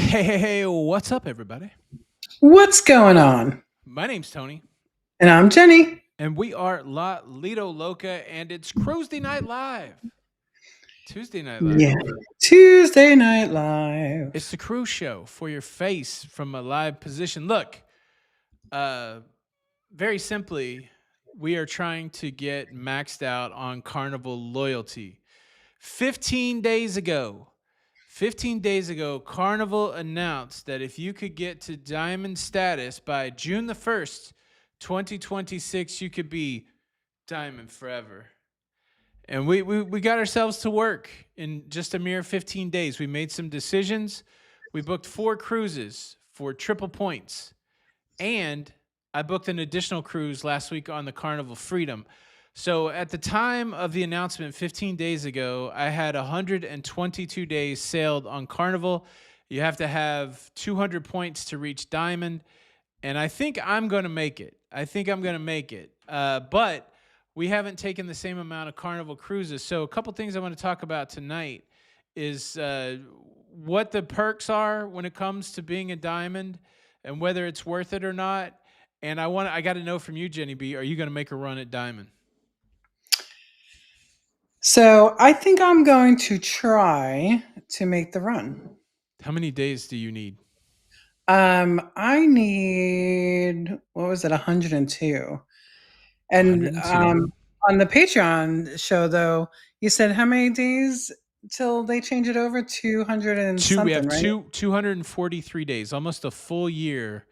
Hey, what's up, everybody? What's going on? My name's Tony, And I'm Jenny. and we are La Lido Loca, and it's Tuesday Night Live. Tuesday Night Live. Yeah. Tuesday Night Live. It's the cruise show for your face from a live position. Look, uh, very simply, we are trying to get maxed out on Carnival loyalty. 15 days ago, 15 days ago, Carnival announced that if you could get to diamond status by June the 1st, 2026, you could be diamond forever. And we got ourselves to work in just a mere 15 days. We made some decisions. We booked 4 cruises for triple points. And I booked an additional cruise last week on the Carnival Freedom. So at the time of the announcement 15 days ago, I had 122 days sailed on Carnival. You have to have 200 points to reach Diamond. And I think I'm going to make it. But we haven't taken the same amount of Carnival cruises. So a couple things I want to talk about tonight is what the perks are when it comes to being a Diamond and whether it's worth it or not. And I got to know from you, Jenny B, are you going to make a run at Diamond? So I think I'm going to try to make the run. How many days do you need? I need what was it, 102. And 102. on the Patreon show though, you said how many days till they change it over? 200 and We something, have right? 243 days, almost a full year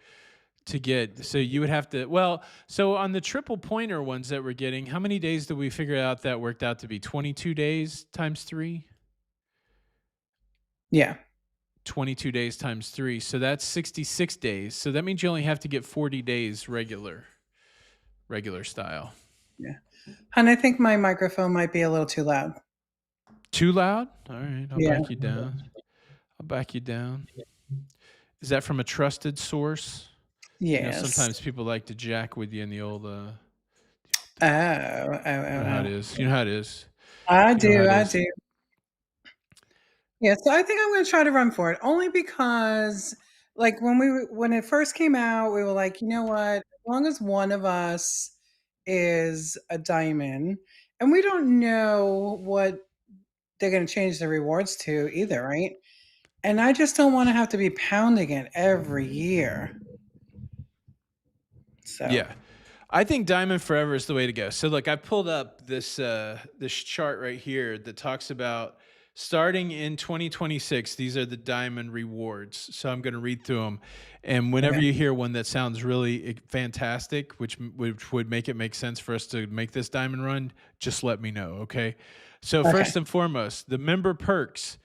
to get. So you would have to, well, so on the triple pointer ones that we're getting, how many days did we figure out that worked out to be? 22 days times 3? Yeah. 22 days times 3. So that's 66 days. So that means you only have to get 40 days regular style. Yeah. And I think my microphone might be a little too loud. Too loud? All right, I'll Yeah. back you down. Is that from a trusted source? Yes. Sometimes people like to jack with you in the old Oh, oh, you oh, know how it oh. is. You know how it is. I You know how do, it I is. do. Yeah, so I think I'm gonna try to run for it only because, like, when it first came out, we were like, you know what? As long as one of us is a diamond, and we don't know what they're gonna change the rewards to either, right? And I just don't want to have to be pounding it every year. So Yeah. I think Diamond Forever is the way to go. So look, I pulled up this chart right here that talks about starting in 2026. These are the Diamond rewards. So I'm going to read through them, and whenever okay, you hear one that sounds really fantastic, which would make it make sense for us to make this Diamond run, just let me know. Okay. So okay, first and foremost, the member perks.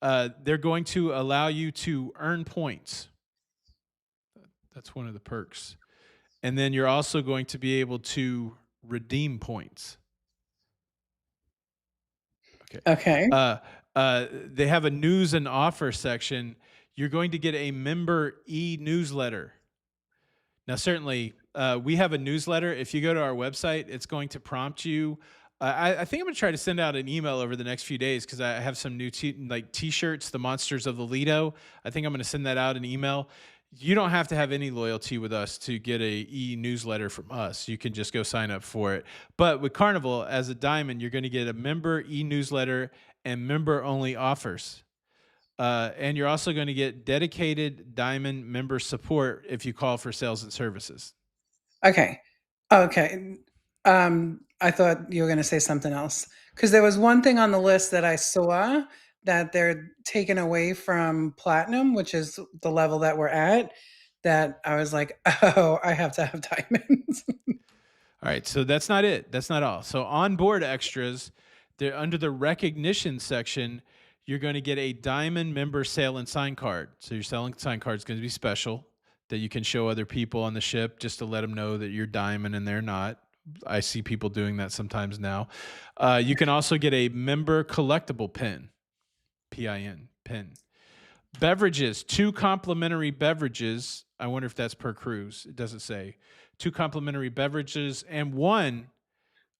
They're going to allow you to earn points. That's one of the perks. And then you're also going to be able to redeem points. Okay. okay, Uh, they have a news and offer section. You're going to get a member e-newsletter. Now, certainly, we have a newsletter. If you go to our website, it's going to prompt you. I think I'm going to try to send out an email over the next few days because I have some new t-shirts, the Monsters of the Lido. I think I'm going to send that out an email. You don't have to have any loyalty with us to get a e-newsletter from us. You can just go sign up for it. But with Carnival, as a diamond, you're going to get a member e-newsletter and member-only offers. And you're also going to get dedicated diamond member support if you call for sales and services. okay, okay. I thought you were gonna say something else because there was one thing on the list that I saw that they're taking away from platinum, which is the level that we're at. That I was like, oh, I have to have diamonds. All right, so that's not it. That's not all. So onboard extras, they're under the recognition section. You're going to get a diamond member sale and sign card. So your selling sign card is going to be special that you can show other people on the ship just to let them know that you're diamond and they're not. I see people doing that sometimes now. You can also get a member collectible pin, PIN, pin. Beverages, 2 complimentary beverages. I wonder if that's per cruise. It doesn't say. 2 complimentary beverages and one,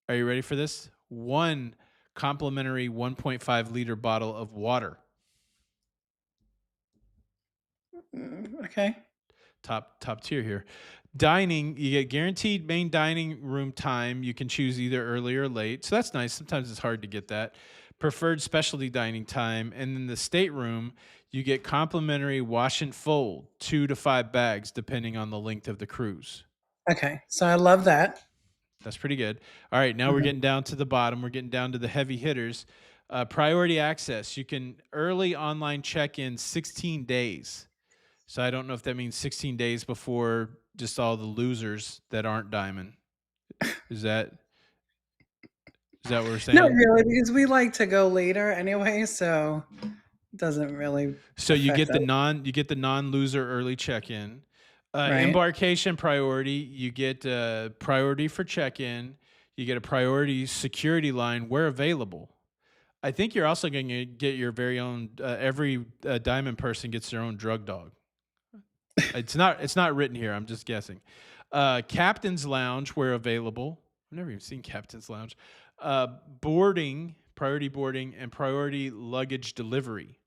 are you ready for this? 1 complimentary 1.5 liter bottle of water. Okay. Top tier here. Dining, you get guaranteed main dining room time. You can choose either early or late. So that's nice. Sometimes it's hard to get that. Preferred specialty dining time. And then the stateroom, you get complimentary wash and fold, 2 to 5 bags, depending on the length of the cruise. Okay. So I love that. That's pretty good. All right, now we're Mhm. getting down to the bottom. We're getting down to the heavy hitters. Priority access. You can early online check in 16 days. So I don't know if that means 16 days before just all the losers that aren't diamond. Is that is that what we're Not saying? really, because we like to go later anyway, so it doesn't really So affect us, you get the non-loser early check-in. right? Embarkation priority, you get priority for check-in. You get a priority security line where available. I think you're also going to get your very own. Every diamond person gets their own drug dog. It's not written here. I'm just guessing. Captain's lounge where available. I've never even seen captain's lounge. Boarding, priority boarding, and priority luggage delivery.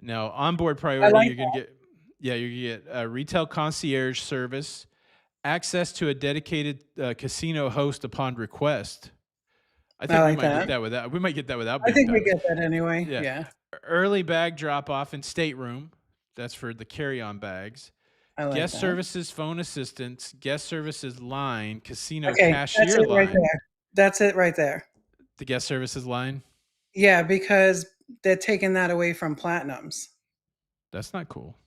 Now, onboard I priority, like you're gonna get yeah, you get a retail concierge service, access to a dedicated casino host upon request. I I think like that. we might get that without I being think we diamond. get that anyway, Yeah. yeah. Early bag drop off in stateroom. That's for the carry-on bags. I like Guest that. services, phone assistance, guest services line, casino Okay, that's cashier it right line. there. That's it right there. The guest services line. Yeah, because they're taking that away from platinums. That's not cool.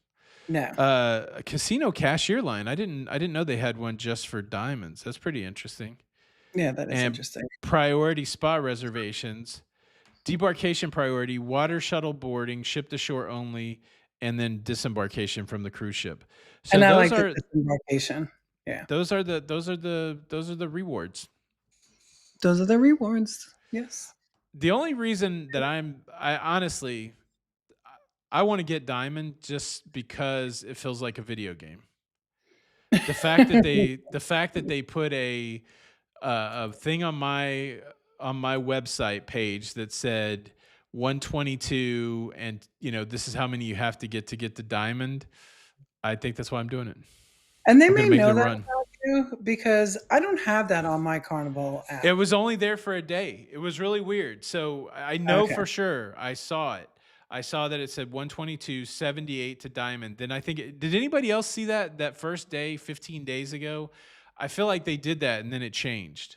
No. A casino cashier line. I didn't know they had one just for diamonds. That's pretty interesting. Yeah, that is And interesting. priority spa reservations, debarkation priority, water shuttle boarding, ship to shore only, and then disembarkation from the cruise ship. So And I like the disembarkation. Yeah. those are the rewards. Those are the rewards. Yes. The only reason that I honestly I want to get diamond just because it feels like a video game. The fact that they put a thing on my website page that said 122 and this is how many you have to get the diamond. I think that's why I'm doing it. And they I'm going may to make know the that run. about you because I don't have that on my Carnival It app. was only there for a day. It was really weird. So I know Okay. for sure I saw it. I saw that it said 122.78 to diamond. Then did anybody else see that first day 15 days ago? I feel like they did that and then it changed.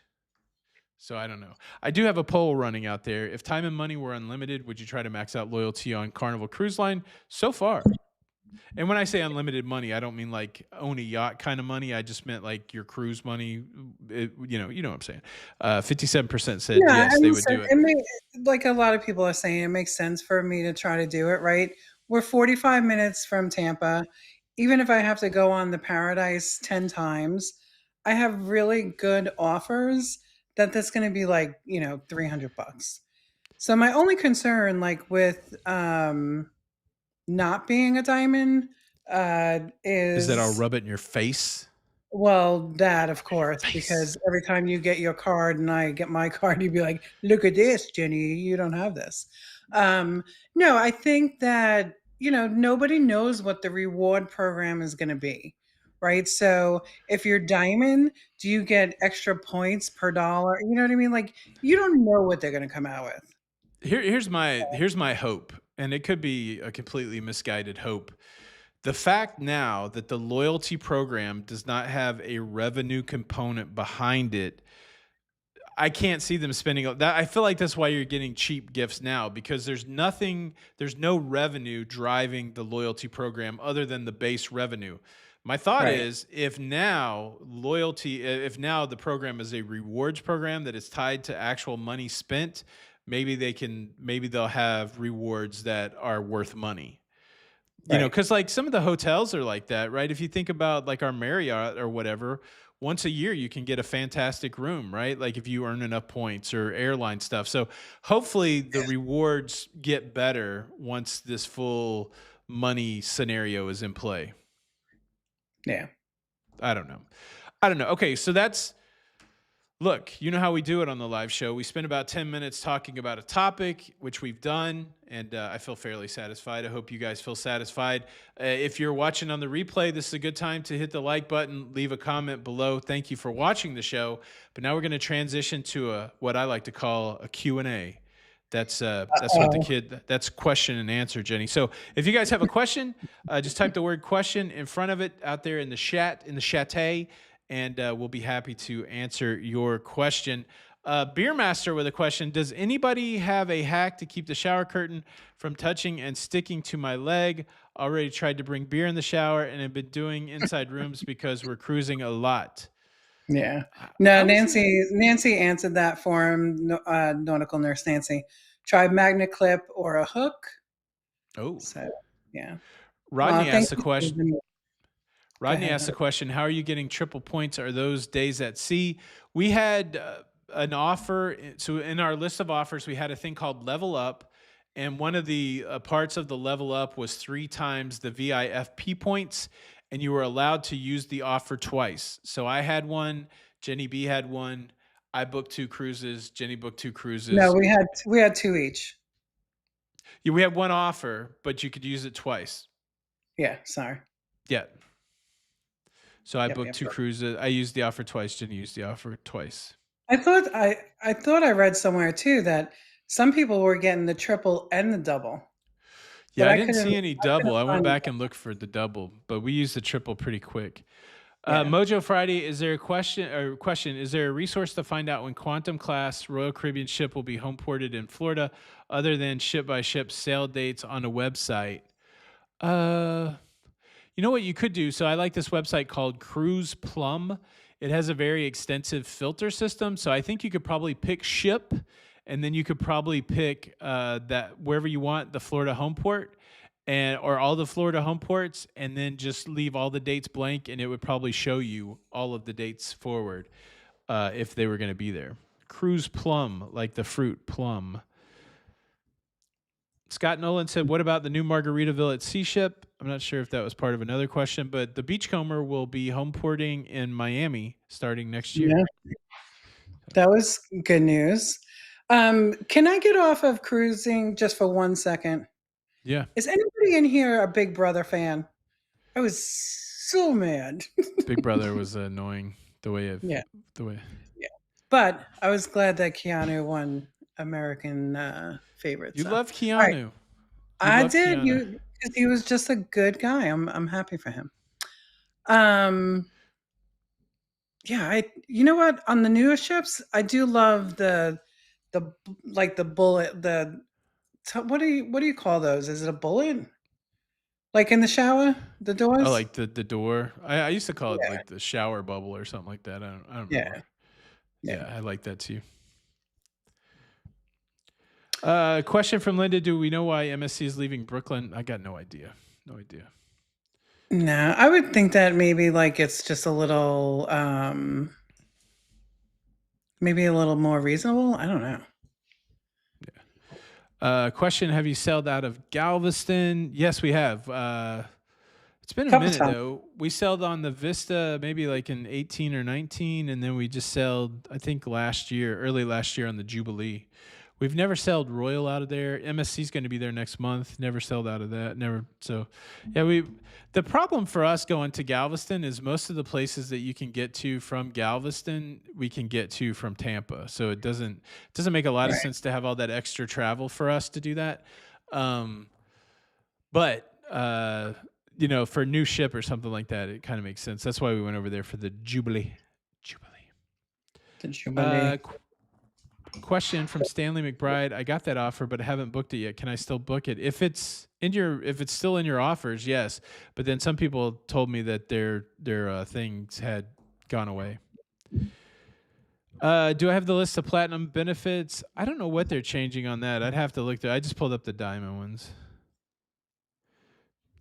So I don't know. I do have a poll running out there. If time and money were unlimited, would you try to max out loyalty on Carnival Cruise Line? So far, and when I say unlimited money, I don't mean like own a yacht kind of money. I just meant like your cruise money. You know what I'm saying. 57% said Yeah, yes, I they mean, would so do it. it may like a lot of people are saying, it makes sense for me to try to do it, right? We're 45 minutes from Tampa. Even if I have to go on the Paradise 10 times, I have really good offers that that's gonna be like, 300 bucks. So my only concern, like, with, not being a diamond, Is that I'll is rub it in your face? well, that, of course, Face. because every time you get your card and I get my card, you'd be like, "Look at this, Jenny, you don't have this." No, I think that, nobody knows what the reward program is gonna be, right? So, if you're diamond, do you get extra points per dollar? You know what I mean? Like, you don't know what they're gonna come out with. Here's my hope, and it could be a completely misguided hope. The fact now that the loyalty program does not have a revenue component behind it, I can't see them spending that. I feel like that's why you're getting cheap gifts now because there's no revenue driving the loyalty program other than the base revenue. My thought Right, is if now the program is a rewards program that is tied to actual money spent, maybe they'll have rewards that are worth money. right. Because like some of the hotels are like that, right? If you think about like our Marriott or whatever, once a year you can get a fantastic room, right? Like if you earn enough points or airline stuff. So hopefully the rewards get better once this full money scenario is in play. Yeah. I don't know. I don't know. Okay, so Look, you know how we do it on the live show. We spend about 10 minutes talking about a topic, which we've done, and I feel fairly satisfied. I hope you guys feel satisfied. If you're watching on the replay, this is a good time to hit the like button, leave a comment below. Thank you for watching the show. But now we're going to transition to what I like to call a Q&A. That's what the Oh, kid that's question and answer, Jenny. So if you guys have a question, just type the word question in front of it out there in the chat, and we'll be happy to answer your question. Beer Master with a question: does anybody have a hack to keep the shower curtain from touching and sticking to my leg? Already tried to bring beer in the shower and have been doing inside rooms because we're cruising a lot. yeah. I, No, I was Nancy answered that for him, nautical nurse Nancy. Try magnet clip or a hook. oh So, yeah. Rodney Thank asked the question. you. Go Rodney ahead. asked the question, how are you getting triple points? Are those days at sea? We had an offer. So, in our list of offers, we had a thing called Level Up. And one of the parts of the Level Up was 3 times the VIFP points. And you were allowed to use the offer twice. So, I had one, Jenny B had one. I booked 2 cruises. Jenny booked 2 cruises. No, we had 2 each. Yeah, we had one offer, but you could use it twice. Yeah, sorry. Yeah. So I Yep, booked yep, two yep. cruises. I used the offer twice. Jenny used the offer twice. I thought I read somewhere too that some people were getting the triple and the double, but Yeah, I didn't see any I double. couldn't I went find back it. and looked for the double, but we used the triple pretty quick. Yeah. Mojo Friday, is there a question? Is there a resource to find out when Quantum class Royal Caribbean ship will be home ported in Florida, other than ship by ship sail dates on a website? Uh, You know what you could do? So I like this website called Cruise Plum. It has a very extensive filter system. So I think you could probably pick ship, and then you could probably pick that wherever you want the Florida home port, and or all the Florida home ports, and then just leave all the dates blank, and it would probably show you all of the dates forward if they were going to be there. Cruise Plum, like the fruit plum. Scott Nolan said, "What about the new Margaritaville at Sea Ship?" I'm not sure if that was part of another question, but the Beachcomber will be home porting in Miami starting next year. Yeah, that was good news. Can I get off of cruising just for 1 second? Yeah, Is anybody in here a Big Brother fan? I was so mad. Big Brother was annoying Yeah, the way yeah. But I was glad that Keanu won American, Favorite, you so love alright. Keanu. You I love did, Keanu. you 'cause he was just a good guy. I'm happy for him. Um, yeah, you know what? On the newer ships, I do love like, the bullet what do you call those? Is it a bullet? Like, in the shower? The Oh, doors? like the door. I used to call it Yeah, like the shower bubble or something like that. I don't remember. yeah, yeah. Yeah, I like that too. Question from Linda: do we know why MSC is leaving Brooklyn? I got no idea. No idea. No, I would think that maybe, like, it's just a little, maybe a little more reasonable? I don't know. Question: have you sailed out of Galveston? Yes, we have. It's been a Couple minute times. though. We sailed on the Vista maybe like in 18 or 19, and then we just sailed, I think last year, early last year on the Jubilee. We've never sailed Royal out of there. MSC is going to be there next month. Never sailed out of that. Never. So, yeah, the problem for us going to Galveston is most of the places that you can get to from Galveston, we can get to from Tampa. So it doesn't make a lot of Right. sense to have all that extra travel for us to do that. Um, but for a new ship or something like that, it kind of makes sense. That's why we went over there for the Jubilee. Jubilee. The Uh, Jubilee. qu- Question from Stanley McBride. I got that offer, but I haven't booked it yet. Can I still book it? If it's still in your offers, yes. But then some people told me that their things had gone away. Do I have the list of platinum benefits? I don't know what they're changing on that. I'd have to look there. I just pulled up the diamond ones.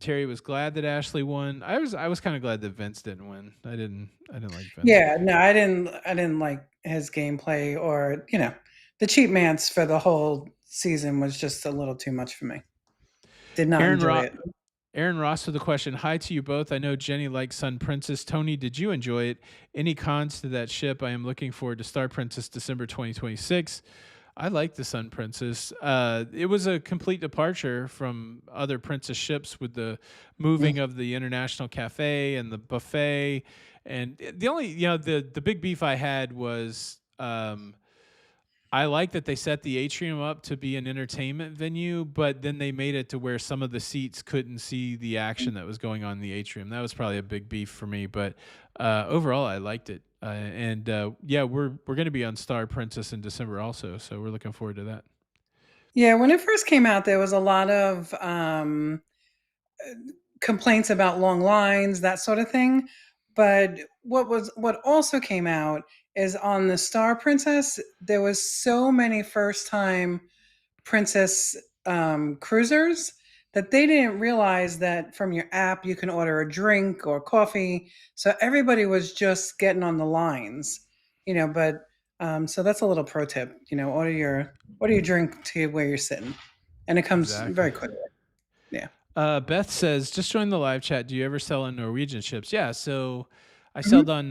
Terry was glad that Ashley won. I was kind of glad that Vince didn't win. I didn't like Vince. Yeah, no, I didn't like his gameplay or, the cheap mance for the whole season was just a little too much for me. Did not Aaron enjoy Rock it. Aaron Ross with a question. Hi to you both. I know Jenny likes Sun Princess. Tony, did you enjoy it? Any cons to that ship? I am looking forward to Star Princess December 2026. I like the Sun Princess. It was a complete departure from other princess ships with the Mm. moving of the international cafe and the buffet. And the only, the big beef I had was I like that they set the atrium up to be an entertainment venue, but then they made it to where some of the seats couldn't see the action that was going on in the atrium. That was probably a big beef for me, but overall, I liked it. And yeah, we're going to be on Star Princess in December also, so we're looking forward to that. Yeah, when it first came out, there was a lot of complaints about long lines, that sort of thing. But what also came out is on the Star Princess, there was so many first time princess cruisers that they didn't realize that from your app you can order a drink or coffee. So everybody was just getting on the lines, But so that's a little pro tip. Order your drink to where you're sitting, and it comes Exactly. very quickly. Yeah. Beth says, just join the live chat. Do you ever sell on Norwegian ships? Yeah. So I Mhm. sold on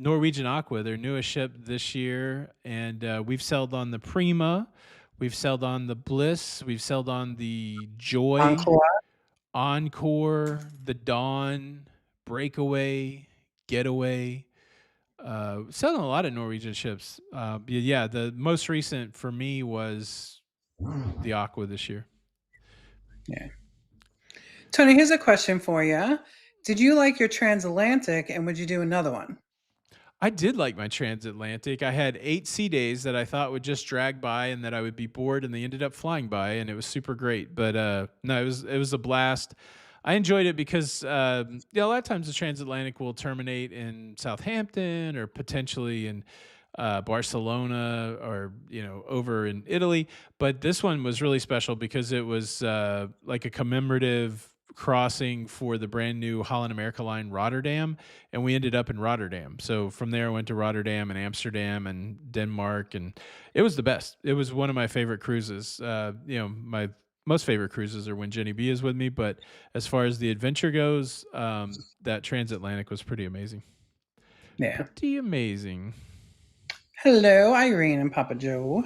Norwegian Aqua, their newest ship this year. And we've sold on the Prima. We've sold on the Bliss. We've sold on the Joy, Encore. Encore, the Dawn, Breakaway, Getaway. Selling a lot of Norwegian ships. Yeah, the most recent for me was the Aqua this year. Yeah. Tony, here's a question for you. Did you like your transatlantic, and would you do another one? I did like my transatlantic. I had 8 sea days that I thought would just drag by and that I would be bored, and they ended up flying by, and it was super great. But no, it was a blast. I enjoyed it because yeah, a lot of times the transatlantic will terminate in Southampton or potentially in Barcelona or over in Italy. But this one was really special because it was like a commemorative crossing for the brand new Holland America line Rotterdam, and we ended up in Rotterdam. So from there, I went to Rotterdam and Amsterdam and Denmark, and it was the best. It was one of my favorite cruises. My most favorite cruises are when Jenny B is with me, but as far as the adventure goes, that transatlantic was pretty amazing. Yeah. Pretty amazing. Hello, Irene and Papa Joe.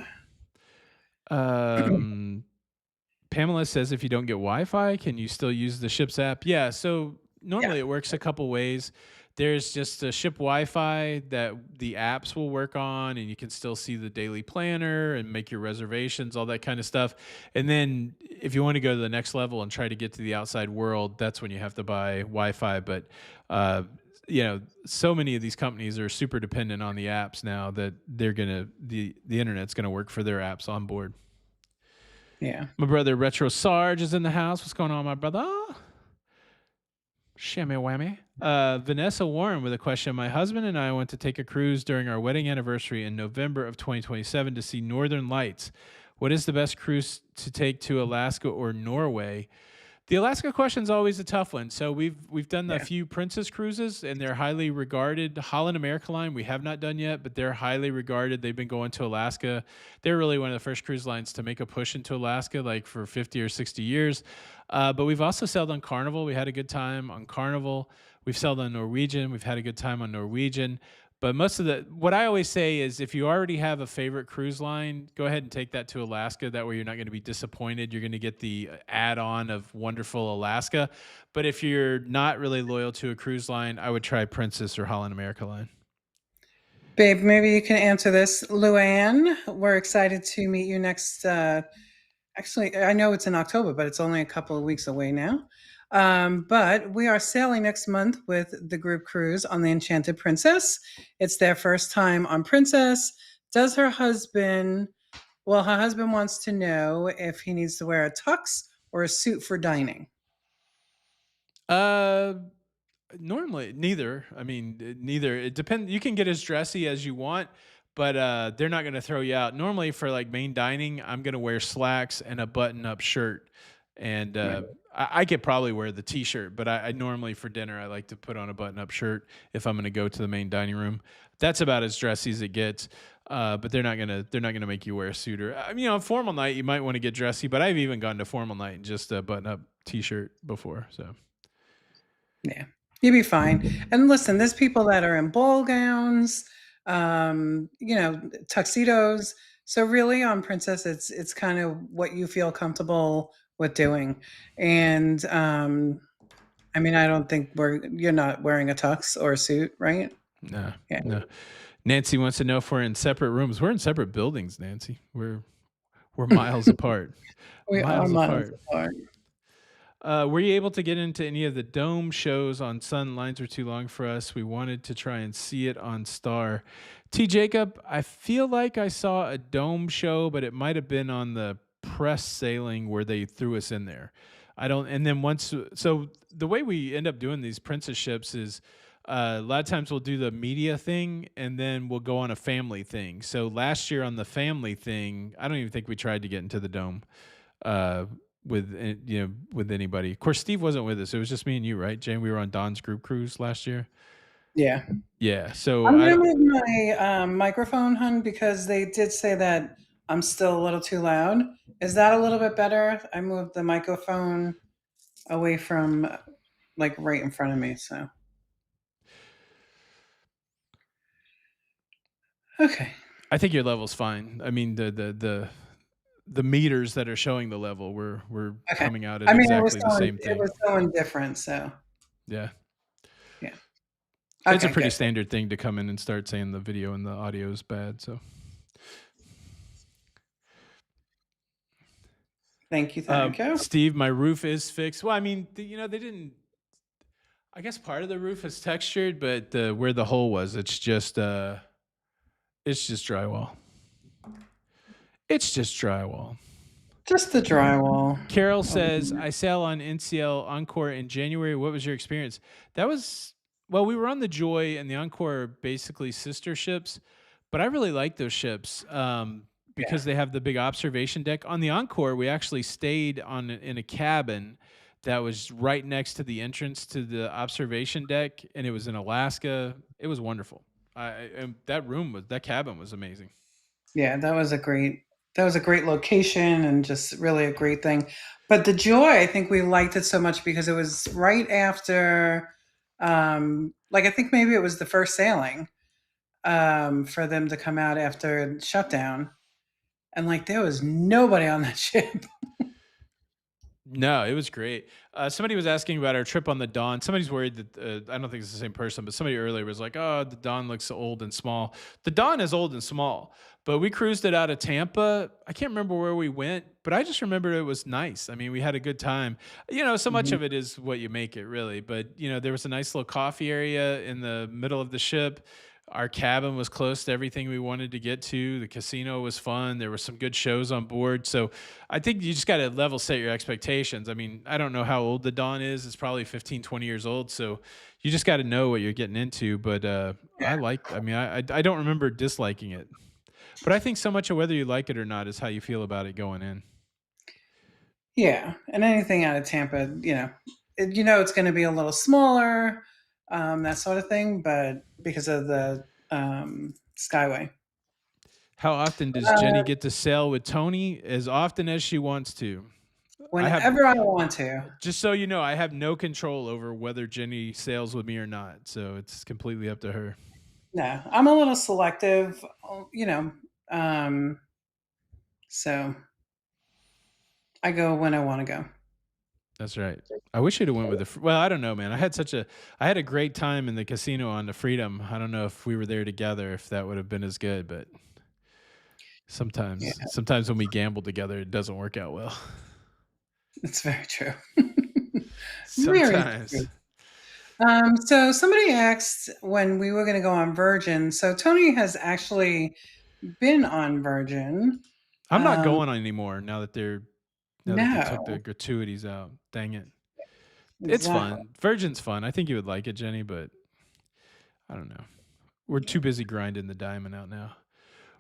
Um, Pamela says if you don't get Wi-Fi, can you still use the ship's app? Yeah, so Yeah. normally it works a couple ways. There's just a ship Wi-Fi that the apps will work on, and you can still see the daily planner and make your reservations, all that kind of stuff. And then if you want to go to the next level and try to get to the outside world, that's when you have to buy Wi-Fi. But uh, so many of these companies are super dependent on the apps now that the internet's gonna work for their apps on board. Yeah. My brother Retro Sarge is in the house. What's going on, my brother? Shammy whammy. Vanessa Warren with a question. My husband and I went to take a cruise during our wedding anniversary in November of 2027 to see Northern Lights. What is the best cruise to take to Alaska or Norway? The Alaska question is always a tough one. So we've done a Yeah. few Princess cruises, and they're highly regarded. Holland America Line we have not done yet, but they're highly regarded. They've been going to Alaska. They're really one of the first cruise lines to make a push into Alaska, like for 50 or 60 years. But we've also sailed on Carnival. We had a good time on Carnival. We've sailed on Norwegian. We've had a good time on Norwegian. But most of what I always say is if you already have a favorite cruise line, go ahead and take that to Alaska. That way you're not going to be disappointed. You're going to get the add on of wonderful Alaska. But if you're not really loyal to a cruise line, I would try Princess or Holland America Line. Babe, maybe you can answer this. Luann, we're excited to meet you next. Actually, I know it's in October, but it's only a couple of weeks away now. But we are sailing next month with the group cruise on the Enchanted Princess. It's their first time on Princess. Does her husband, well, her husband wants to know if he needs to wear a tux or a suit for dining. Uh, Normally, neither. I mean, neither. It depends. You can get as dressy as you want, but they're not going to throw you out. Normally, for like main dining, I'm going to wear slacks and a button-up shirt, and Right. I could probably wear the t-shirt. But I normally for dinner, I like to put on a button-up shirt if I'm going to go to the main dining room. That's about as dressy as it gets. But they're not gonna make you wear a suit or I mean, on formal night you might want to get dressy. But I've even gone to formal night and just a button-up t-shirt before. So Yeah, you'll be fine. And listen, there's people that are in ball gowns, tuxedos. So really, on Princess, it's kind of what you feel comfortable with doing. And I mean, I don't think you're not wearing a tux or a suit, right? no, Yeah, no. Nancy wants to know if we're in separate rooms. We're in separate buildings, Nancy. We're miles apart. we are Miles miles apart. apart. Were you able to get into any of the dome shows on Sun? Lines were too long for us. We wanted to try and see it on Star. T. Jacob, I feel like I saw a dome show, but it might have been on the press sailing where they threw us in there. I don't. And then once, so the way we end up doing these princess ships is a lot of times we'll do the media thing and then we'll go on a family thing. So last year on the family thing, I don't even think we tried to get into the dome uh, with anybody. Of course, Steve wasn't with us. It was just me and you, right, Jane? We were on Don's group cruise last year. Yeah, Yeah. So I'm I gonna don't. move my microphone, hun, because they did say that I'm still a little too loud. Is that a little bit better? I moved the microphone away from like right in front of me. So okay, I think your level's fine. I mean, the meters that are showing the level, we're okay. coming out at I mean, it was exactly the same it thing. was so indifferent. So Yeah. yeah. It's a Okay, pretty good. standard thing to come in and start saying the video and the audio is bad. So, Thank you. Thank you. Steve, my roof is fixed. Well, I mean, they didn't. I guess part of the roof is textured, but where the hole was, it's just drywall. It's just drywall. Just the drywall. Carol Over says, here. I sail on NCL Encore in January. What was your experience? That was, well, we were on the Joy and the Encore are basically sister ships, but I really like those ships Yeah, because they have the big observation deck. On the Encore, we actually stayed in a cabin that was right next to the entrance to the observation deck, and it was in Alaska. It was wonderful. And that cabin was amazing. yeah. That was a great location and just really a great thing. But the Joy, I think we liked it so much because it was right after, like I think maybe it was the first sailing for them to come out after shutdown, and like there was nobody on that ship. No, it was great. Somebody was asking about our trip on the Dawn. Somebody's worried that I don't think it's the same person, but somebody earlier was like, "Oh, the Dawn looks old and small." The Dawn is old and small, but we cruised it out of Tampa. I can't remember where we went, but I just remember it was nice. I mean, we had a good time. So much Mhm. of it is what you make it, really. But there was a nice little coffee area in the middle of the ship. Our cabin was close to everything we wanted to get to. The casino was fun. There were some good shows on board. So I think you just got to level set your expectations. I mean, I don't know how old the Dawn is. It's probably 15, 20 years old. So you just got to know what you're getting into. But Yeah, I mean, I don't remember disliking it. But I think so much of whether you like it or not is how you feel about it going in. yeah, and anything out of Tampa, it's going to be a little smaller, that sort of thing, but because of the Skyway. How often does Jenny Uh, get to sail with Tony? As often as she wants to. I have Whenever I want to. Just so you know, I have no control over whether Jenny sails with me or not. So it's completely up to her. No, I'm a little selective, um, so I go when I want to go. That's right. I wish you'd have went with well, I don't know, man. I had a great time in the casino on the Freedom. I don't know if we were there together, if that would have been as good, but Yeah, sometimes when we gamble together, it doesn't work out well. it's very true. Very true. Sometimes. So somebody asked when we were going to go on Virgin. So Tony has actually been on Virgin. I'm not Um, going anymore now that they took the no, gratuities out. Dang it. It's exactly. fun. Virgin's fun. I think you would like it, Jenny, but I don't know. We're too busy grinding the diamond out now.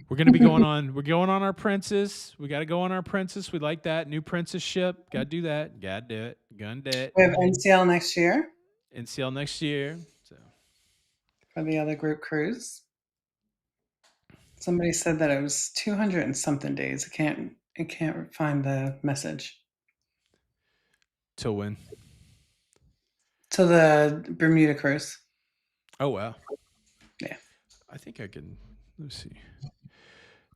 We're going on our princess. We got to go on our princess. We like that new princess ship. Got to do that. Got to do it. Gonna do it. We have NCL next year NCL next year. So for the other group cruise. Somebody said that it was 200 and something days. I can't find the message. Till when? to the Bermuda cruise. Oh wow. Yeah, I think I can. Let's see.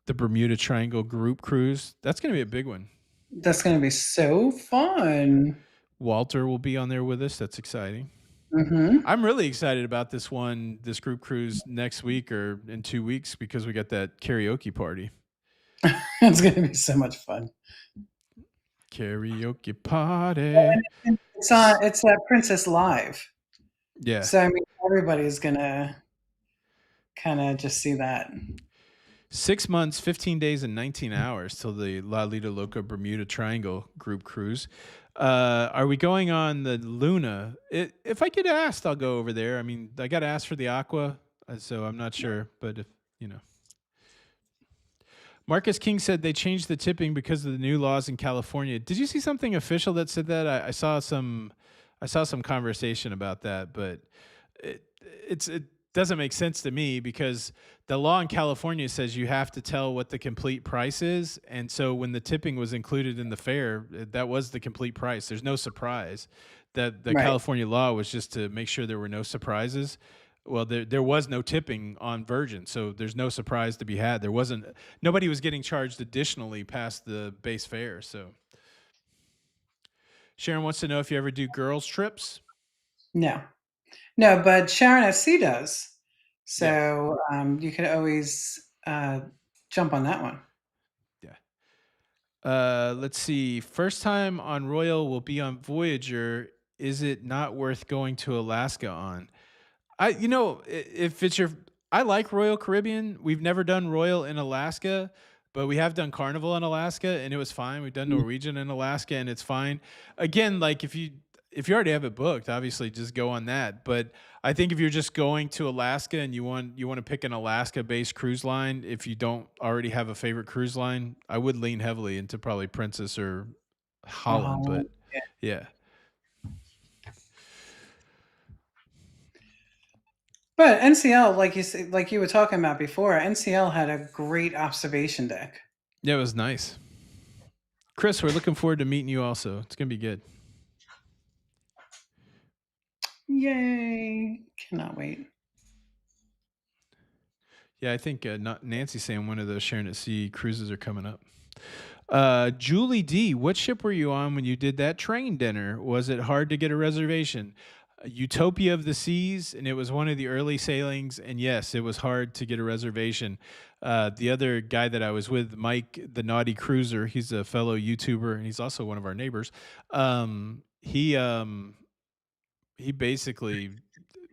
The Bermuda Triangle group cruise. That's going to be a big one. that's going to be so fun. Walter will be on there with us. That's exciting. Hmm. I'm really excited about this one, this group cruise next week or in 2 weeks because we got that karaoke party. It's going to be so much fun. Karaoke party. And S- it's at Princess Live, Yeah. so I mean everybody's going to kind of just see that. 6 months, 15 days, and 19 hours till the La Lita Loca Bermuda Triangle group cruise. Are we going on the Luna? If I get asked, I'll go over there. I mean, I got asked for the Aqua, so I'm not sure. But if, you know, Marcus King said they changed the tipping because of the new laws in California. Did you see something official that said that? I saw some conversation about that, but it doesn't make sense to me because the law in California says you have to tell what the complete price is, and so when the tipping was included in the fare, that was the complete price. There's no surprise. That the Right. California law was just to make sure there were no surprises. Well, there was no tipping on Virgin, so there's no surprise to be had. There wasn't nobody was getting charged additionally past the base fare. So Sharon wants to know if you ever do girls trips. No, no, but Sharon at Sea does. Yeah, So you could always jump on that one. yeah. Let's see. First time on Royal will be on Voyager. Is it not worth going to Alaska on? If it's your, I like Royal Caribbean. We've never done Royal in Alaska, but we have done Carnival in Alaska, and it was fine. We've done Mm. Norwegian in Alaska, and it's fine. Again, like if you already have it booked, obviously just go on that. But I think if you're just going to Alaska and you want to pick an Alaska-based cruise line, if you don't already have a favorite cruise line, I would lean heavily into probably Princess or Holland. Oh, But yeah, but NCL, like like you were talking about before, NCL had a great observation deck. yeah, it was nice. Chris, we're looking forward to meeting you. Also, it's gonna be good. Yay! Cannot wait. Yeah, I think not Nancy's saying one of those Sharon at Sea cruises are coming up. Julie D, what ship were you on when you did that train dinner? Was it hard to get a reservation? Utopia of the Seas, and it was one of the early sailings. And yes, it was hard to get a reservation. The other guy that I was with, Mike, the Naughty Cruiser, he's a fellow YouTuber, and he's also one of our neighbors. Um, he um, he basically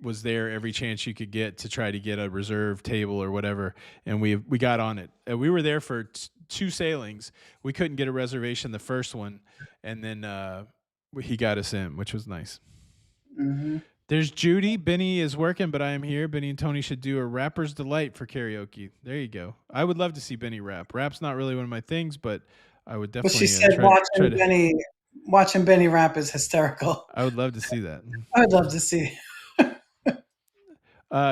was there every chance you could get to try to get a reserve table or whatever, and we got on it. We were there for two sailings. We couldn't get a reservation the first one, and then he got us in, which was nice. Hmm. There's Judy. Benny is working, but I am here. Benny and Tony should do a rapper's delight for karaoke. There you go. I would love to see Benny rap. Rap's not really one of my things, but I would Well, she definitely said try to. Watching Benny rap is hysterical. I would love to see that. I would love to see.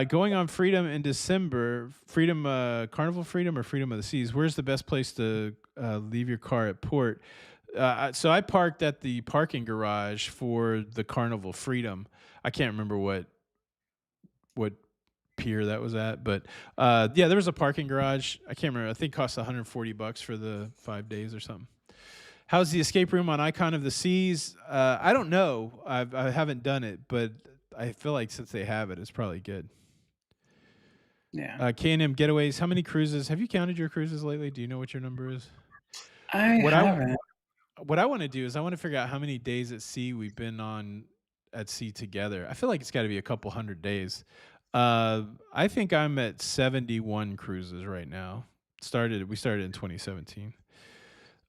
Going on Freedom in December, Freedom Carnival Freedom or Freedom of the Seas. Where's the best place to leave your car at port? So I parked at the parking garage for the Carnival Freedom. I can't remember what pier that was at, but yeah, there was a parking garage. I can't remember. I think it cost $140 for the 5 days or something. How's the escape room on Icon of the Seas? I don't know. I haven't done it, but I feel like since they have it, it's probably good. Yeah, K&M Getaways. How many cruises have you counted your cruises lately? Do you know what your number is? I What I haven't. what I want to do is I want to figure out how many days at sea we've been on at sea together. I feel like it's got to be a couple hundred days. I think I'm at 71 cruises right now. We started in 2017.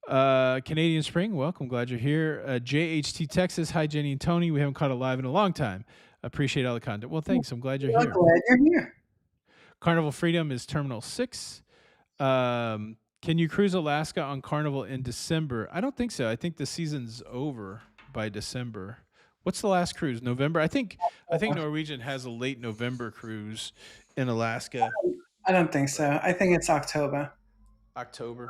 Canadian Spring, welcome. Glad you're here. JHT Texas. Hi, Jenny and Tony. We haven't caught it live in a long time. Appreciate all the content. Well, thanks. I'm glad you're Well, here. glad you're here. Carnival Freedom is Terminal 6. Can you cruise Alaska on Carnival in December? I don't think so. I think the season's over by December. What's the last cruise? November? I think Norwegian has a late November cruise in Alaska. I don't think But so. I think it's October. October.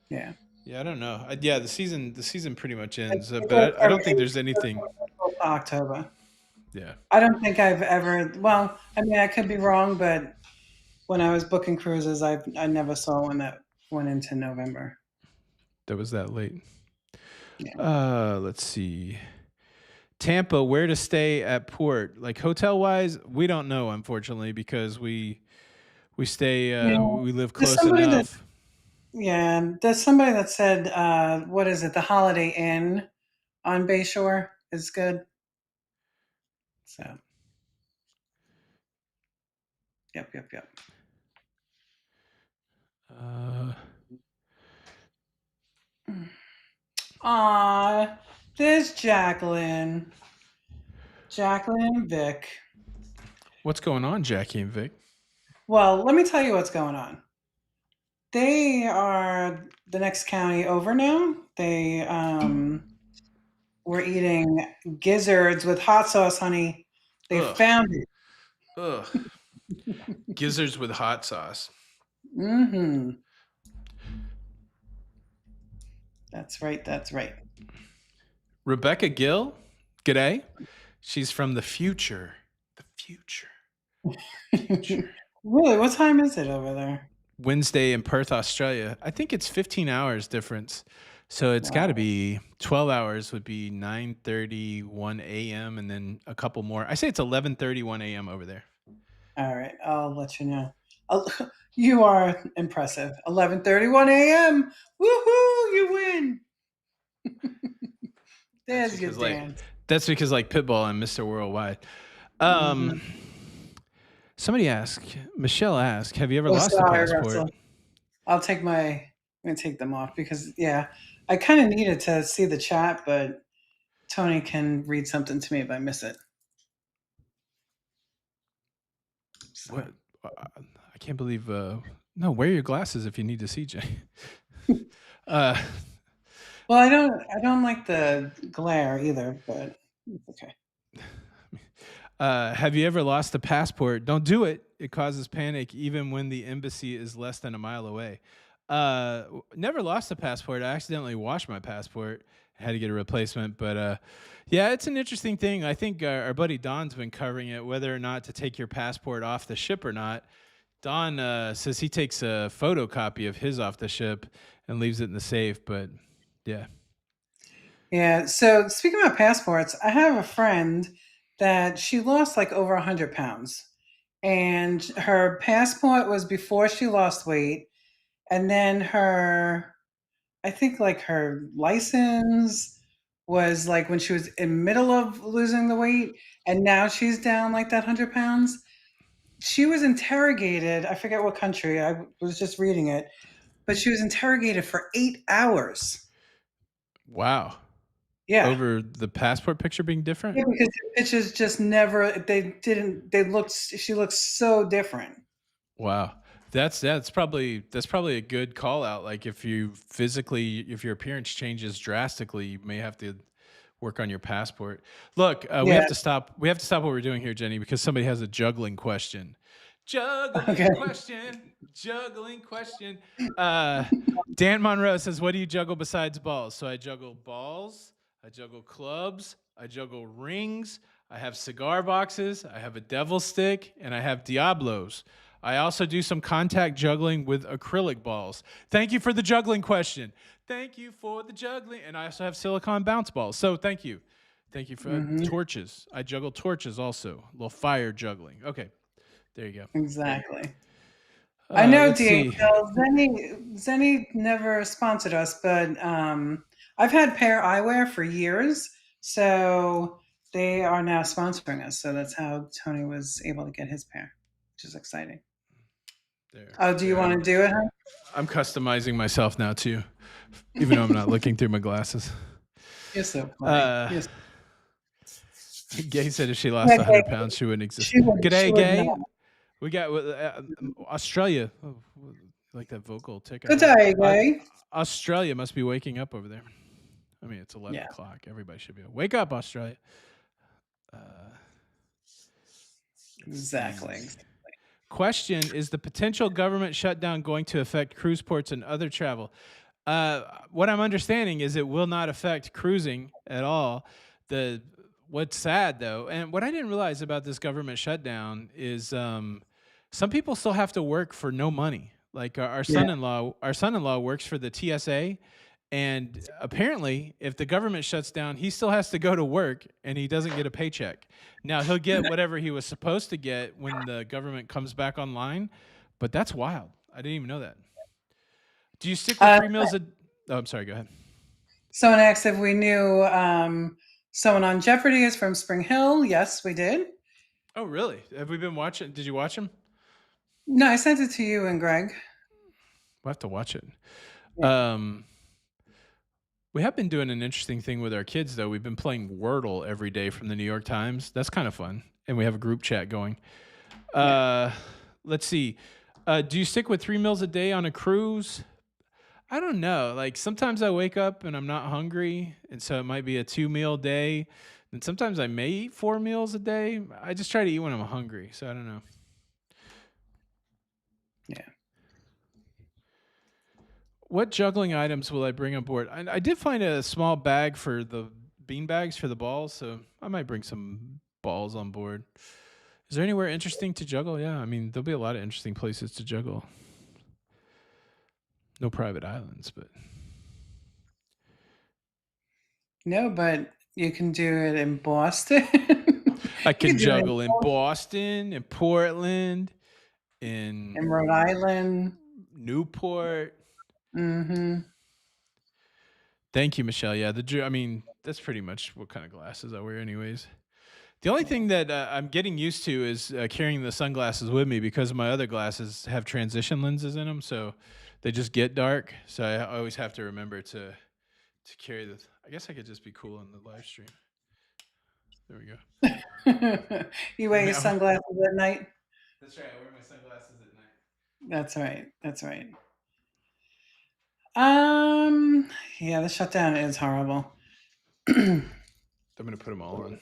Yeah. Yeah, I don't know. Yeah, the season pretty much I ends, think but I don't think everything there's anything. goes to October. Yeah, I don't think I've ever, well, I mean, I could be wrong, but when I was booking cruises, I never saw one that went into November. that was that late. Yeah. Let's see. Tampa, where to stay at port? Like hotel wise, we don't know unfortunately because we stay Yeah. we live There's close somebody that enough. yeah, there's somebody that said, what is it? The Holiday Inn on Bayshore is good. So, yep, yep, yep. Uh, Aw, there's Jacqueline. Jacqueline and Vic. what's going on, Jackie and Vic? Well, let me tell you what's going on. They are the next county over now. They were eating gizzards with hot sauce, honey. They Ugh, found it. ugh. Gizzards with hot sauce. Mhm. That's right, that's right. Rebecca Gill, g'day. She's from the future. The future. Future. Really, what time is it over there? Wednesday in Perth, Australia. I think it's 15 hours difference. So it's got to Wow. be 12 hours would be 9:31 a.m. and then a couple more. I say it's 11:31 a.m. over there. All right, I'll let you know. Oh, you are impressive. 11:31 a.m. Woohoo! You win. That's There's your because like dance. Pitbull and Mr. Worldwide. Um Mhm. somebody asked, Michelle asked, have you ever Oh, lost a sorry, passport? Russell. I'm gonna take them off because yeah, I kind of needed to see the chat, but Tony can read something to me if I miss it. So, What I can't believe no, wear your glasses if you need to see Jay. Uh well, I don't like the glare either, but it's okay. Have you ever lost a passport? Don't do it. It causes panic even when the embassy is less than a mile away. Never lost a passport. I accidentally washed my passport. Had to get a replacement, but yeah, it's an interesting thing. I think our buddy Don's been covering it, whether or not to take your passport off the ship or not. Don says he takes a photocopy of his off the ship and leaves it in the safe. But yeah, Yeah. So speaking about passports, I have a friend that she lost like over 100 pounds, and her passport was before she lost weight, and then I think like her license was like when she was in middle of losing the weight, and now she's down like that 100 pounds. She was interrogated. I forget what country. I was just reading it, but she was interrogated for 8 hours. wow. Yeah. Over the passport picture being different. Yeah, because the pictures just never they looked she looks so different. Wow. That's probably a good call out. Like if your appearance changes drastically, you may have to work on your passport. Look, we have Yeah, to stop. We have to stop what we're doing here, Jenny, because somebody has a juggling question. okay. Juggling question. Juggling question. Uh, Dan Monroe says, "What do you juggle besides balls?" So I juggle balls. I juggle clubs. I juggle rings. I have cigar boxes. I have a devil stick, and I have Diablos. I also do some contact juggling with acrylic balls. Thank you for the juggling question. Thank you for the juggling. And I also have silicone bounce balls. So thank you. Thank you for Mhm, torches. I juggle torches also. A little fire juggling. Okay. There you go. exactly. I know Let's see. DHL. Zenny never sponsored us, but, I've had Pair Eyewear for years, so they are now sponsoring us, so that's how Tony was able to get his pair, which is exciting. There. Oh, do you There. wanna do it, huh? I'm customizing myself now too, even though I'm not looking through my glasses. You're so funny. Uh, Yes. Gay said if she lost Yeah, 100 pounds, she wouldn't exist. she G'day, would not. Gay. We got Australia. Oh, like that vocal tick I Good heard. day, Uh, guy. Australia must be waking up over there. I mean, it's 11 Yeah, o'clock. Everybody should be. Wake up, Australia. Uh, let's exactly. see. Question: is the potential government shutdown going to affect cruise ports and other travel? What I'm understanding is it will not affect cruising at all. The What's sad though, and what I didn't realize about this government shutdown is some people still have to work for no money. Like Yeah. our son-in-law works for the TSA, and apparently, if the government shuts down, he still has to go to work and he doesn't get a paycheck. Now he'll get whatever he was supposed to get when the government comes back online, but that's wild. I didn't even know that. Do you stick with Uh, 3 meals a Oh, I'm sorry, go ahead. Someone asked if we knew someone on Jeopardy is from Spring Hill. Yes, we did. Oh, really? Have we been watching? Did you watch him? No, I sent it to you and Greg. We'll have to watch it. Yeah. Um, we have been doing an interesting thing with our kids, though. We've been playing Wordle every day from the New York Times. That's kind of fun. And we have a group chat going. Yeah. Uh, let's see. Do you stick with 3 meals a day on a cruise? I don't know. Like sometimes I wake up and I'm not hungry, and so it might be a 2 meal day. And sometimes I may eat 4 meals a day. I just try to eat when I'm hungry. So I don't know. Yeah. What juggling items will I bring on board? I did find a small bag for the bean bags for the balls, so I might bring some balls on board. Is there anywhere interesting to juggle? Yeah, I mean, there'll be a lot of interesting places to juggle. No private islands, but No, but you can do it in Boston. I You can can do it juggle in Boston, in Portland, in in Rhode Island. Newport. Mhm. Thank you, Michelle. Yeah, I mean, that's pretty much what kind of glasses I wear, anyways. The only Yeah. thing that I'm getting used to is carrying the sunglasses with me because my other glasses have transition lenses in them, so they just get dark. So I always have to remember to carry the. I guess I could just be cool on the live stream. There we go. You I wear mean, your sunglasses at night? that's right. I wear my sunglasses at night. That's right. That's right. Yeah, the shutdown is horrible. I'm gonna put them all on.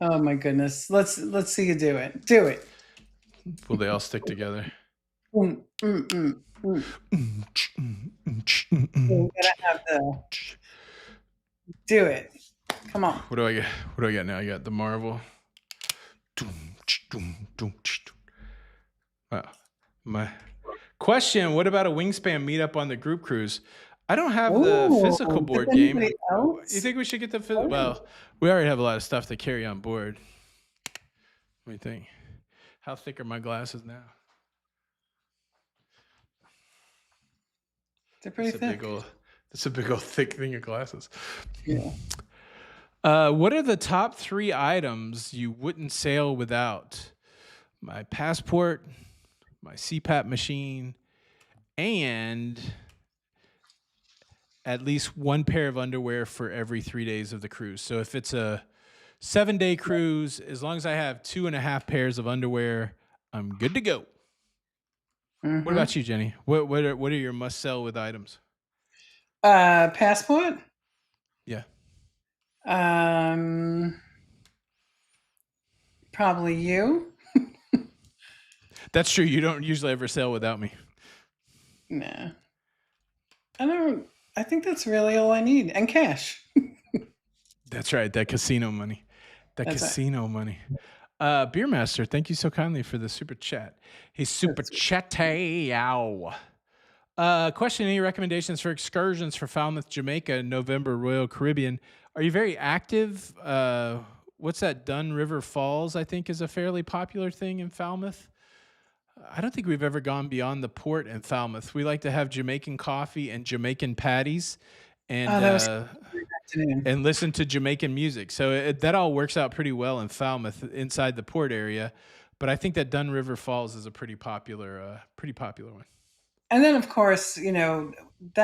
Oh my goodness. Let's see you do it. Do it. Will they all stick together? Mm, mm, mm, mm. You gotta have the do it. Come on. What do I get? What do I got now? I got the Marvel. Wow. My question: what about a wingspan meetup on the group cruise? I don't have the physical Ooh, does board anybody game. You else? think we should get the physical? Oh, Well, we already have a lot of stuff to carry on board. What do you think? How thick are my glasses now? they're pretty That's a big thick. old. That's a big old thick thing of glasses. Yeah. What are the top 3 items you wouldn't sail without? My passport, my CPAP machine, and at least one pair of underwear for every 3 days of the cruise. So if it's a 7 day cruise, as long as I have 2.5 pairs of underwear, I'm good to go. What Mm-hmm. about you, Jenny? What are your must sell with items? Passport. Yeah, Um, Probably you. that's true. You don't usually ever sail without me. Nah. I don't I think that's really all I need. And cash. That's right. That casino money. That That's it. casino money. Beer Master, thank you so kindly for the super chat. Hey, super That's chatty. Ow. Question: any recommendations for excursions for Falmouth, Jamaica, in November, Royal Caribbean? Are you very active? What's that? Dun River Falls, I think, is a fairly popular thing in Falmouth. I don't think we've ever gone beyond the port in Falmouth. We like to have Jamaican coffee and Jamaican patties, and Oh, that was uh, afternoon. and listen to Jamaican music. So that all works out pretty well in Falmouth inside the port area. But I think that Dun River Falls is a pretty popular one. And then, of course, that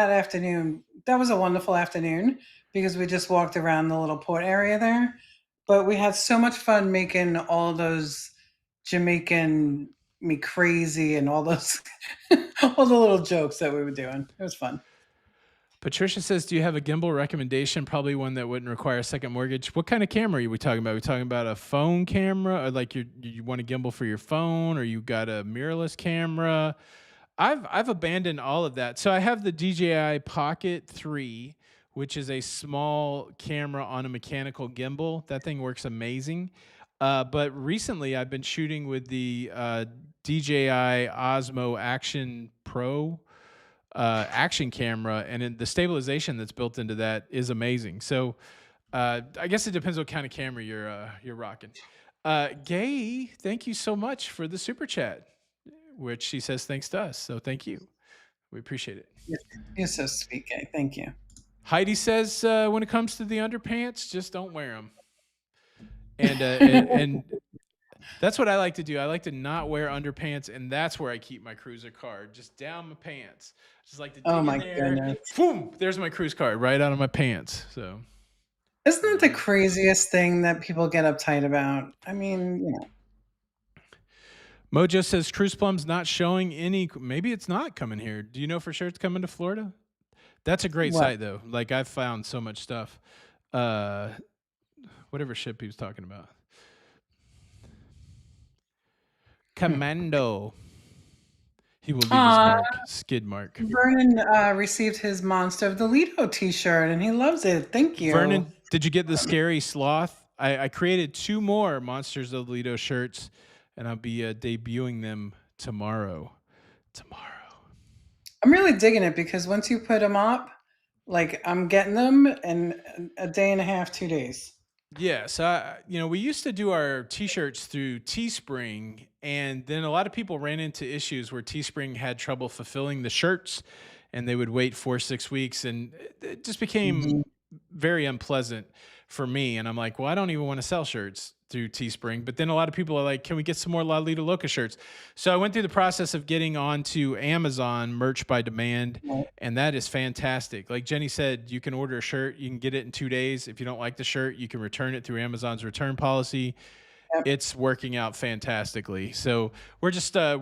afternoon, that was a wonderful afternoon because we just walked around the little port area there. But we had so much fun making all those Jamaican me crazy and all those all the little jokes that we were doing. It was fun. Patricia says, "Do you have a gimbal recommendation? Probably one that wouldn't require a second mortgage. What kind of camera are we talking about? Are we talking about a phone camera, or like you want a gimbal for your phone, or you got a mirrorless camera? I've abandoned all of that. So I have the DJI Pocket 3, which is a small camera on a mechanical gimbal. That thing works amazing. But recently I've been shooting with the DJI Osmo Action Pro action camera, and the stabilization that's built into that is amazing. So I guess it depends what kind of camera you're rocking. Gay, thank you so much for the super chat, which she says thanks to us. So thank you. We appreciate it. You're, you're so sweet, Kay. Thank you. Heidi says when it comes to the underpants, just don't wear them. And that's what I like to do. I like to not wear underpants, and that's where I keep my cruiser card, just down my pants. Just like to Oh dig in my there. goodness. Boom! There's my cruise card right out of my pants. So Isn't there that you the go. craziest thing that people get uptight about? I mean, Mojo says Cruise Plum's not showing any. Maybe it's not coming here. Do you know for sure it's coming to Florida? That's a great what? site though. Like I've found so much stuff. Uh, whatever ship he was talking about. Hmm. Commando. He will leave his Aw, mark, skid mark. Vernon received his Monster of the Lido T-shirt, and he loves it. Thank you. Vernon, did you get the scary sloth? I created two more Monsters of Lido shirts, and I'll be debuting them tomorrow. Tomorrow. I'm really digging it because once you put them up, like I'm getting them in a day and a half, 2 days. Yeah, so we used to do our T-shirts through Teespring, and then a lot of people ran into issues where Teespring had trouble fulfilling the shirts, and they would wait 4 6 weeks, and it just became Mhm. very unpleasant for me. And I'm like, well, I don't even want to sell shirts through Teespring. But then a lot of people are like, can we get some more La Lita Loca shirts? So I went through the process of getting onto Amazon merch by demand, Right. and that is fantastic. Like Jenny said, you can order a shirt, you can get it in 2 days. If you don't like the shirt, you can return it through Amazon's return policy. Yep, It's working out fantastically. So we're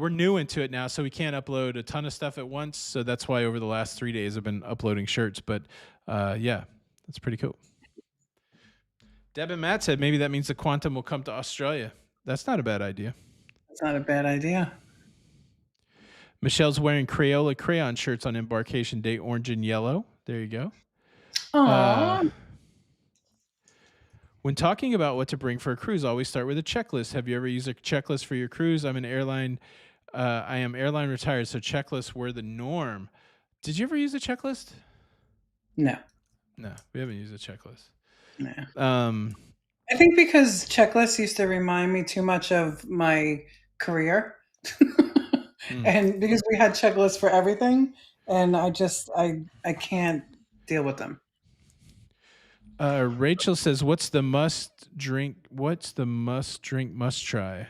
new into it now, so we can't upload a ton of stuff at once. So that's why over the last 3 days I've been uploading shirts. But yeah, that's pretty cool. Deb and Matt said maybe that means the Quantum will come to Australia. That's not a bad idea. that's not a bad idea. Michelle's wearing Crayola crayon shirts on embarkation day, orange and yellow. There you go. Uh, Aw, when talking about what to bring for a cruise, always start with a checklist. Have you ever used a checklist for your cruise? I am airline retired, so checklists were the norm. Did you ever use a checklist? no, No, we haven't used a checklist. no. Um, I think because checklists used to remind me too much of my career, hmm. and because we had checklists for everything, and I can't deal with them. Rachel says, "What's the must drink? What's the must drink? Must try?"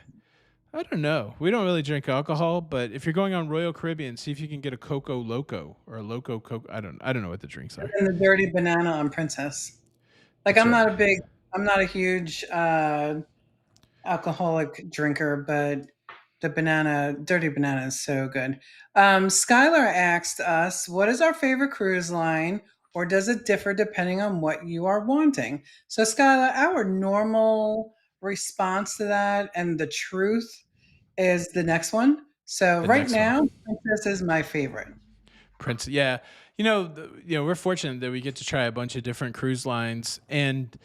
I don't know. We don't really drink alcohol, but if you're going on Royal Caribbean, see if you can get a Coco Loco or a Loco Coco. I don't know what the drinks are. And the dirty banana on Princess. Like That's right. I'm not a huge alcoholic drinker, but the dirty banana is so good. Skylar asked us, what is our favorite cruise line, or does it differ depending on what you are wanting? So, Skylar, our normal response to that and the truth is the next one. So, The right next one. now, Princess is my favorite. Prince. Yeah, we're fortunate that we get to try a bunch of different cruise lines, and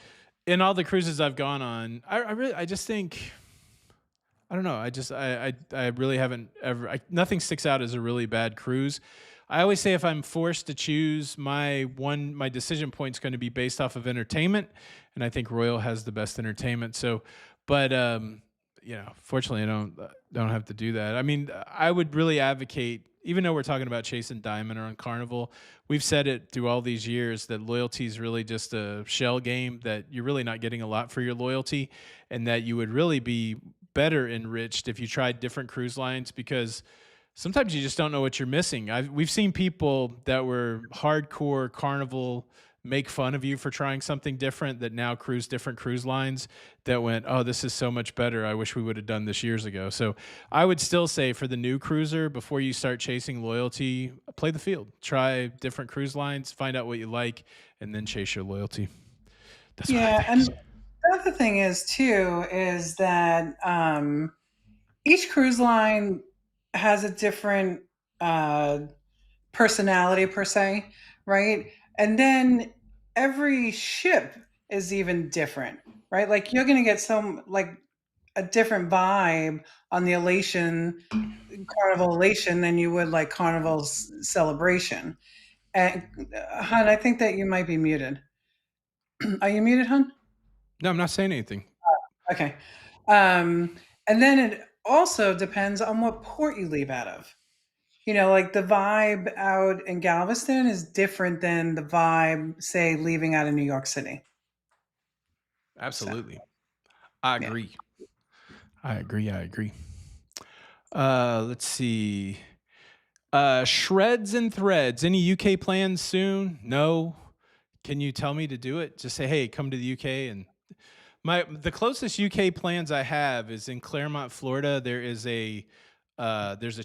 in all the cruises I've gone on, I just think I don't know. I really haven't ever. Nothing sticks out as a really bad cruise. I always say if I'm forced to choose, my decision point is going to be based off of entertainment, and I think Royal has the best entertainment. So, but fortunately, I don't have to do that. I mean, I would really advocate. Even though we're talking about chasing diamond or on Carnival, we've said it through all these years that loyalty is really just a shell game. That you're really not getting a lot for your loyalty, and that you would really be better enriched if you tried different cruise lines because sometimes you just don't know what you're missing. We've seen people that were hardcore Carnival make fun of you for trying something different that now cruise different cruise lines that went, oh, this is so much better. I wish we would have done this years ago. So I would still say for the new cruiser, before you start chasing loyalty, play the field, try different cruise lines, find out what you like, and then chase your loyalty. That's what I Yeah, think. and the other thing is too is that each cruise line has a different. uh, personality per se, right? And then every ship is even different, right? Like you're going to get some like a different vibe on the elation carnival elation than you would like carnival's celebration. And hun, I think that you might be muted. Are you muted, hun? No, I'm not saying anything. Okay. Um, and then it also depends on what port you leave out of. You know, like the vibe out in Galveston is different than the vibe, say, leaving out of New York City. So, Absolutely. I yeah, agree. I agree. I agree. Let's see. Shreds and threads. Any UK plans soon? No. Can you tell me to do it? Just say, hey, come to the UK. And the closest UK plans I have is in Claremont, Florida. There's a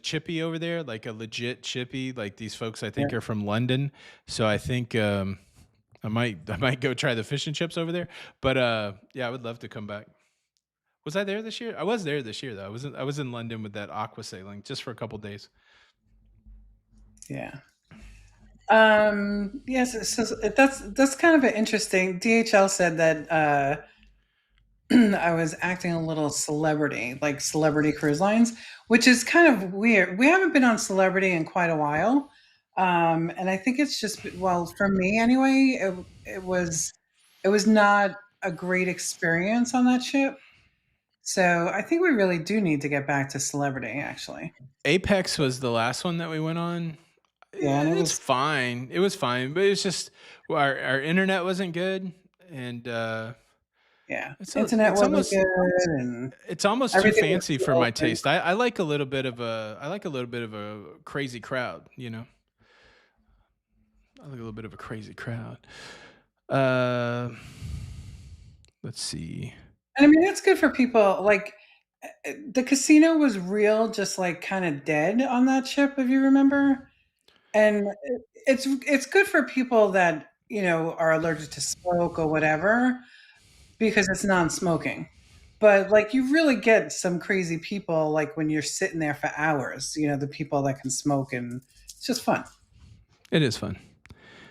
chippy over there, like a legit chippy. Like these folks, I yeah, think are from London. So I think I might go try the fish and chips over there. But yeah, I would love to come back. Was I there this year? I was there this year though. I was in London with that aqua sailing just for a couple days. yeah. Yes, so that's kind of an interesting. DHL said that I was acting a little celebrity, like Celebrity Cruise Lines, which is kind of weird. We haven't been on Celebrity in quite a while. And I think it's just, well, for me anyway, it was not a great experience on that ship. So I think we really do need to get back to Celebrity, actually. Apex was the last one that we went on. Yeah, and it It's was, fine. It was fine, but it's just well, our internet wasn't good, and yeah, it's a, internet it's wasn't almost good, and it's almost too everything was fancy for slow. my taste. I like a little bit of a crazy crowd. I like a little bit of a crazy crowd. Uh, let's see. And I mean, that's good for people. Like the casino was real, just like kind of dead on that ship, if you remember. And it's good for people that are allergic to smoke or whatever because it's non-smoking. But like you really get some crazy people like when you're sitting there for hours. The people that can smoke and it's just fun. It is fun.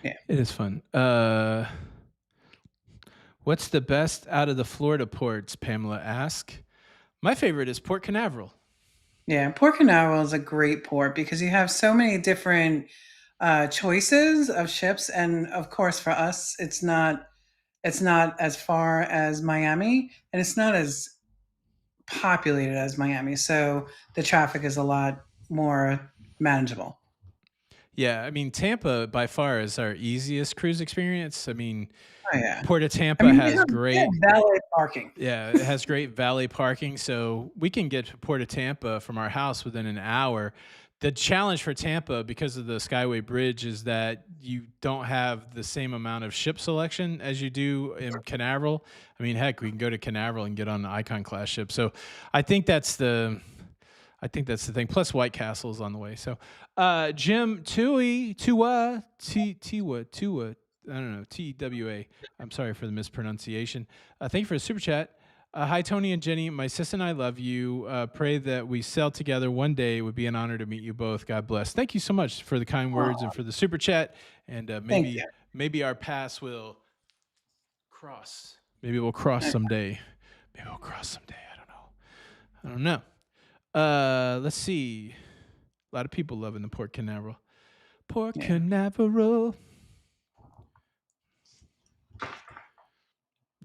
Yeah, It is fun. What's the best out of the Florida ports? Pamela asked. My favorite is Port Canaveral. yeah. Port Canaveral is a great port because you have so many different choices of ships, and of course for us, it's not as far as Miami, and it's not as populated as Miami, so the traffic is a lot more manageable. Yeah, I mean Tampa by far is our easiest cruise experience. I mean, Oh, yeah. Port of I Tampa mean, has we great have valet parking. yeah, it has great valet parking, so we can get to Port of Tampa from our house within an hour. The challenge for Tampa because of the Skyway Bridge is that you don't have the same amount of ship selection as you do in Canaveral. I mean, heck, we can go to Canaveral and get on the Icon class ship. So I think that's the I think that's the thing. Plus, White Castle is on the way. So, Jim Tua. I don't know TWA. I'm sorry for the mispronunciation. Thank you for the super chat. Hi, Tony and Jenny. My sis and I love you. Pray that we sail together one day. It would be an honor to meet you both. God bless. Thank you so much for the kind words and Oh, for the super chat. And thank maybe our paths will cross. Maybe we'll cross you. someday. Maybe we'll cross someday. I don't know. I don't know. Let's see. A lot of people loving the Port Canaveral. Port Yeah, Canaveral.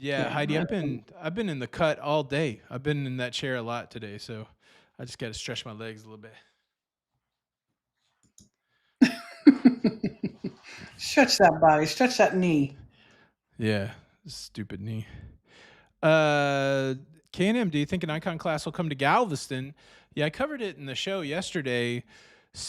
Yeah, yeah. Heidi, I've been in the cut all day. I've been in that chair a lot today, so I just got to stretch my legs a little bit. Stretch that body, stretch that knee. Yeah, stupid knee. Uh, K&M, do you think an icon class will come to Galveston? Yeah, I covered it in the show yesterday.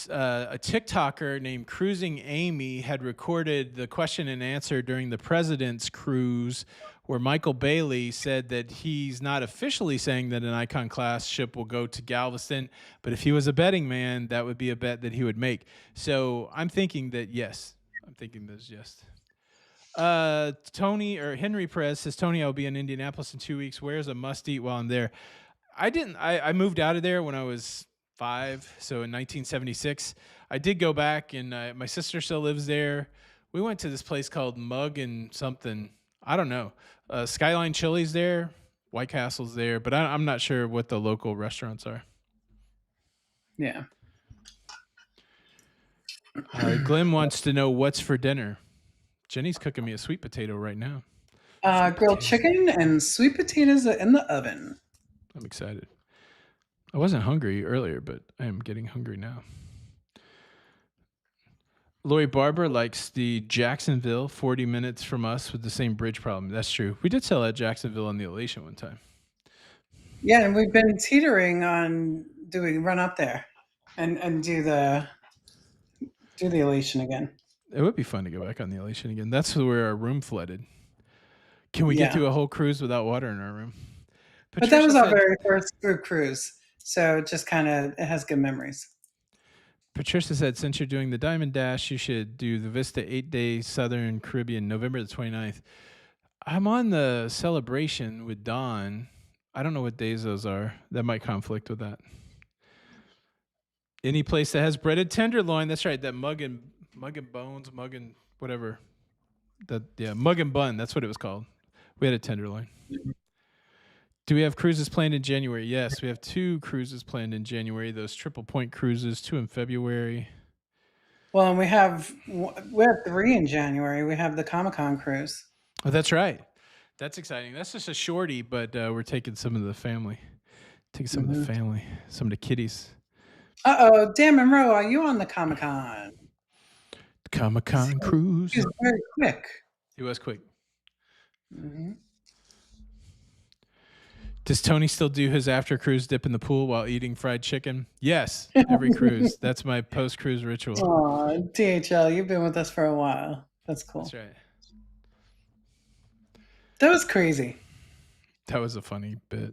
A TikToker named Cruising Amy had recorded the question and answer during the president's cruise, where Michael Bailey said that he's not officially saying that an icon class ship will go to Galveston, but if he was a betting man, that would be a bet that he would make. So I'm thinking that yes. I'm thinking there's yes. Tony or Henry Perez says, Tony, I'll be in Indianapolis in 2 weeks. Where's a must eat while I'm there? I didn't. I moved out of there when I was so in 1976. I did go back, and my sister still lives there. We went to this place called Mug and something. I don't know. Skyline Chili's there, White Castle's there, but I'm not sure what the local restaurants are. Yeah. Glenn wants to know what's for dinner. Jenny's cooking me a sweet potato right now. Sweet Grilled potato. chicken and sweet potatoes in the oven. I'm excited. I wasn't hungry earlier, but I am getting hungry now. Lori Barber likes the Jacksonville, 40 minutes from us with the same bridge problem. That's true. We did sell at Jacksonville on the Elation one time. Yeah, and we've been teetering on doing run up there and do the elation again. It would be fun to go back on the Elation again. That's where our room flooded. Can we get Yeah. through a whole cruise without water in our room? But that Patricia was our said very first group cruise. So it just kind of it has good memories. Patricia said, since you're doing the Diamond Dash, you should do the Vista 8-day Southern Caribbean, November the 29th. I'm on the celebration with Dawn. I don't know what days those are. That might conflict with that. Any place that has breaded tenderloin. That's right. That mug and bones, mug and whatever. Mug and bun. That's what it was called. We had a tenderloin. Do we have cruises planned in January? Yes, we have 2 cruises planned in January. Those triple point cruises, 2 in February. Well, and we have 3 in January. We have the Comic-Con cruise. Oh, that's right. That's exciting. That's just a shorty, but we're taking some of the family. Taking some of the family, some of the kiddies. Uh-oh, Dan Monroe, are you on the Comic-Con? Comic-Con cruise. He's very quick. He was quick. Mhm. Does Tony still do his after cruise dip in the pool while eating fried chicken? Yes, every cruise. That's my post cruise ritual. Aw, DHL, you've been with us for a while. That's cool. That's right. That was crazy. That was a funny bit.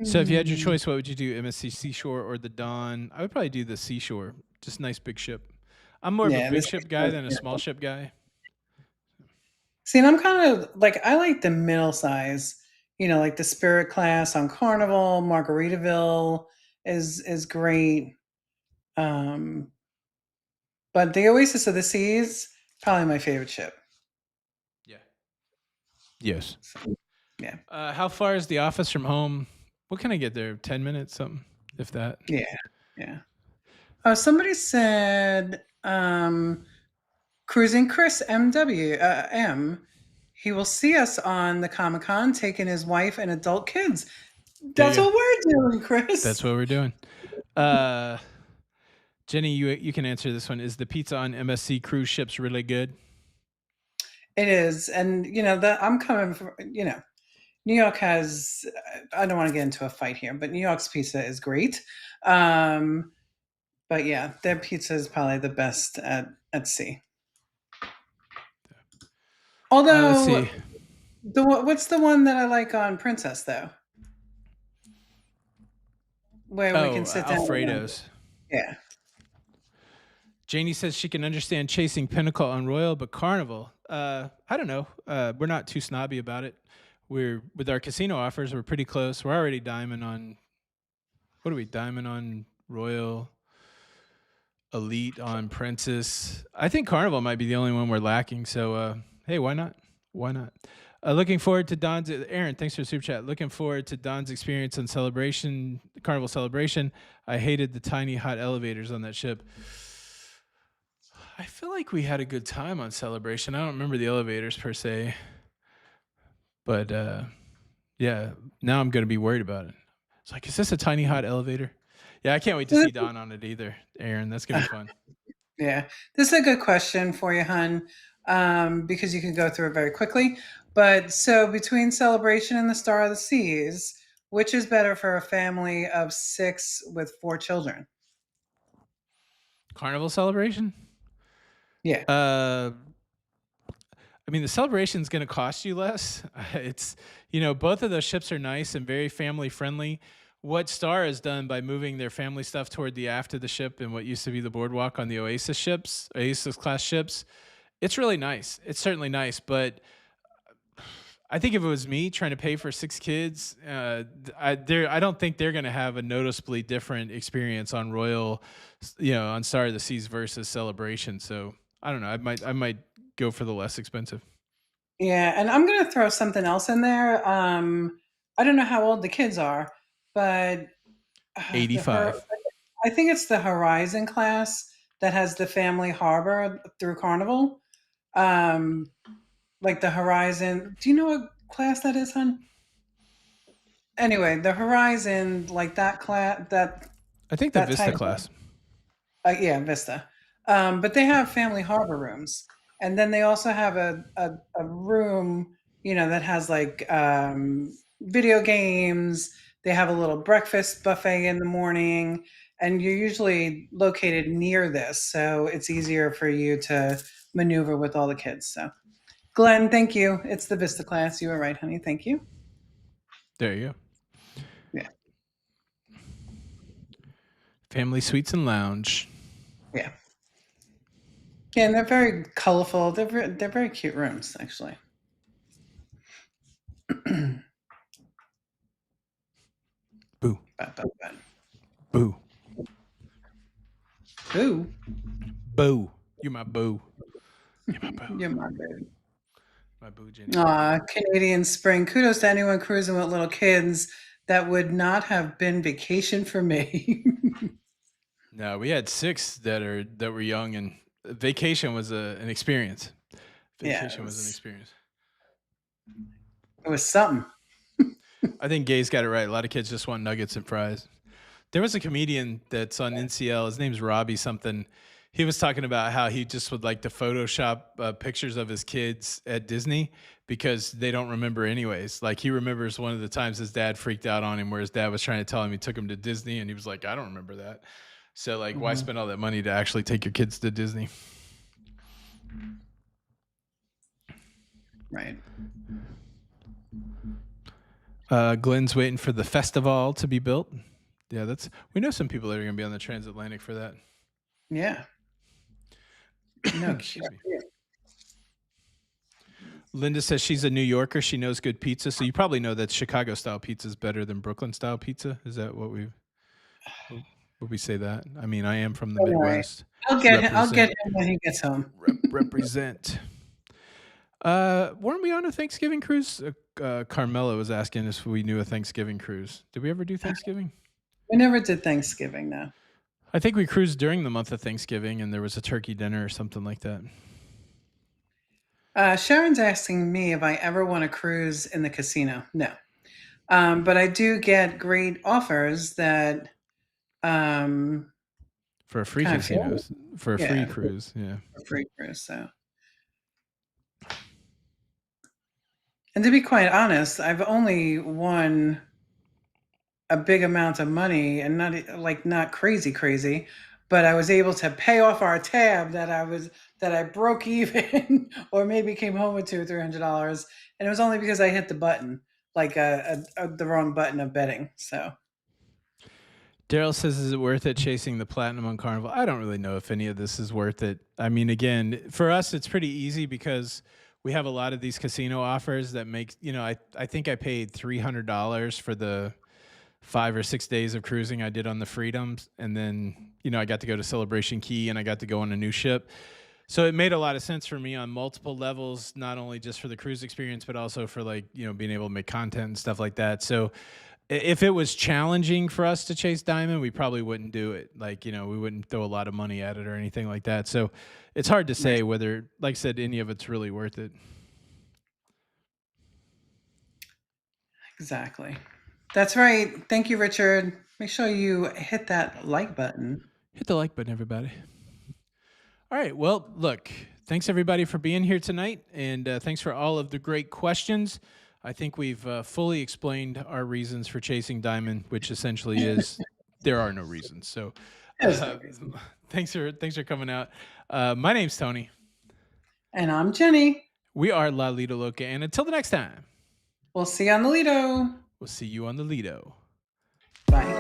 So if you had your choice, what would you do? MSC Seashore or the Dawn? I would probably do the Seashore. Just nice big ship. I'm more of a big ship guy than a small ship guy. See, and I'm kind of like I like the middle size, like the Spirit class on Carnival, Margaritaville is great. But the Oasis of the Seas, probably my favorite ship. Yeah. Yes. So, yeah. How far is the office from home? What can I get there? 10 minutes, something, if that. Yeah. Yeah. Somebody said cruising Chris M. He will see us on the Comic-Con taking his wife and adult kids. That's what we're doing, Chris. That's what we're doing. Jenny, you can answer this one. Is the pizza on MSC cruise ships really good? It is. And, I'm coming from, New York has, I don't want to get into a fight here, but New York's pizza is great. But yeah, their pizza is probably the best at sea. Although, let's see. What's the one that I like on Princess, though? Where we can sit down. Alfredo's. Yeah. Janie says she can understand chasing Pinnacle on Royal, but Carnival, I don't know. We're not too snobby about it. With our casino offers, we're pretty close. We're already diamond on. What are we? Diamond on Royal, Elite on Princess. I think Carnival might be the only one we're lacking. So hey, why not? Why not? Looking forward to Don's. Aaron, thanks for the super chat. Looking forward to Don's experience on Carnival Celebration. I hated the tiny hot elevators on that ship. I feel like we had a good time on Celebration. I don't remember the elevators per se, but yeah, now I'm going to be worried about it. It's like, is this a tiny hot elevator? Yeah, I can't wait to see Don on it either, Aaron. That's going to be fun. Yeah, this is a good question for you, hun, because you can go through it very quickly. But so between Celebration and the Star of the Seas, which is better for a family of 6 with 4 children? Carnival Celebration? Yeah. I mean, the Celebration is going to cost you less. It's, both of those ships are nice and very family friendly. What Star has done by moving their family stuff toward the aft of the ship and what used to be the boardwalk on the Oasis class ships, it's really nice. It's certainly nice, but I think if it was me trying to pay for 6 kids, I don't think they're gonna have a noticeably different experience on Royal, on Star of the Seas versus Celebration. So I don't know. I might go for the less expensive. Yeah, and I'm gonna throw something else in there. I don't know how old the kids are, but the her 85. I think it's the Horizon class that has the family harbor through Carnival. Um, like the Horizon. Do you know what class that is, hon? Anyway, the Horizon, like that class, I think the that Vista type. class. Yeah, Vista. But they have family harbor rooms, and then they also have a room, that has like video games. They have a little breakfast buffet in the morning, and you're usually located near this, so it's easier for you to maneuver with all the kids. So, Glenn, thank you. It's the Vista class. You were right, honey. Thank you. There you go. Yeah, Family Suites and Lounge. yeah, yeah. And they're very colorful. They're very cute rooms, actually. Boo. But, but, but. Boo. Ooh. Boo. You're my boo. You're my boo. You're my baby. My boo, Jenny Boo. Aw, Canadian spring. Kudos to anyone cruising with little kids. That would not have been vacation for me. No, we had 6 that were young, and vacation was an experience. Yeah, Vacation was an experience. it was something. I think Gay's got it right. A lot of kids just want nuggets and fries. There was a comedian that's on NCL. His name's Robbie something. He was talking about how he just would like to Photoshop pictures of his kids at Disney because they don't remember anyways. Like he remembers one of the times his dad freaked out on him where his dad was trying to tell him he took him to Disney and he was like, I don't remember that. So like, why Mhm. spend all that money to actually take your kids to Disney? Right. Glenn's waiting for the festival to be built. Yeah, we know some people that are going to be on the transatlantic for that. Yeah. No, Excuse me. Linda says she's a New Yorker. She knows good pizza. So you probably know that Chicago style pizza is better than Brooklyn style pizza. Is that what would we say that? I mean, I am from the don't worry. Midwest. I'll get Represent. him when he gets home. Represent. Weren't we on a Thanksgiving cruise? Carmela was asking us if we knew a Thanksgiving cruise. Did we ever do Thanksgiving? We never did Thanksgiving, no. I think we cruised during the month of Thanksgiving and there was a turkey dinner or something like that. Sharon's asking me if I ever want to cruise in the casino. No. But I do get great offers that For a free kind of feel, casinos, for a free yeah, cruise. Yeah. for free cruise. So. And to be quite honest, I've only won a big amount of money and not crazy, but I was able to pay off our tab that I broke even or maybe came home with $200 or $300. And it was only because I hit the button, like the wrong button of betting. So Daryl says, "Is it worth it chasing the platinum on Carnival?" I don't really know if any of this is worth it. I mean, again, for us, it's pretty easy because we have a lot of these casino offers that make I think I paid $300 for the 5 or 6 days of cruising I did on the Freedoms, and then I got to go to Celebration Key and I got to go on a new ship. So it made a lot of sense for me on multiple levels, not only just for the cruise experience, but also for like being able to make content and stuff like that. So if it was challenging for us to chase diamond, we probably wouldn't do it. Like, we wouldn't throw a lot of money at it or anything like that. So it's hard to say whether, like I said, any of it's really worth it. exactly. That's right. Thank you, Richard. Make sure you hit that like button. Hit the like button, everybody. All right. Well, look, thanks everybody for being here tonight. And thanks for all of the great questions. I think we've fully explained our reasons for chasing diamond, which essentially is there are no reasons. So thanks for coming out. My name's Tony. And I'm Jenny. We are La Lido Loca. And until the next time, We'll see you on the Lido. we'll see you on the Lido. Bye.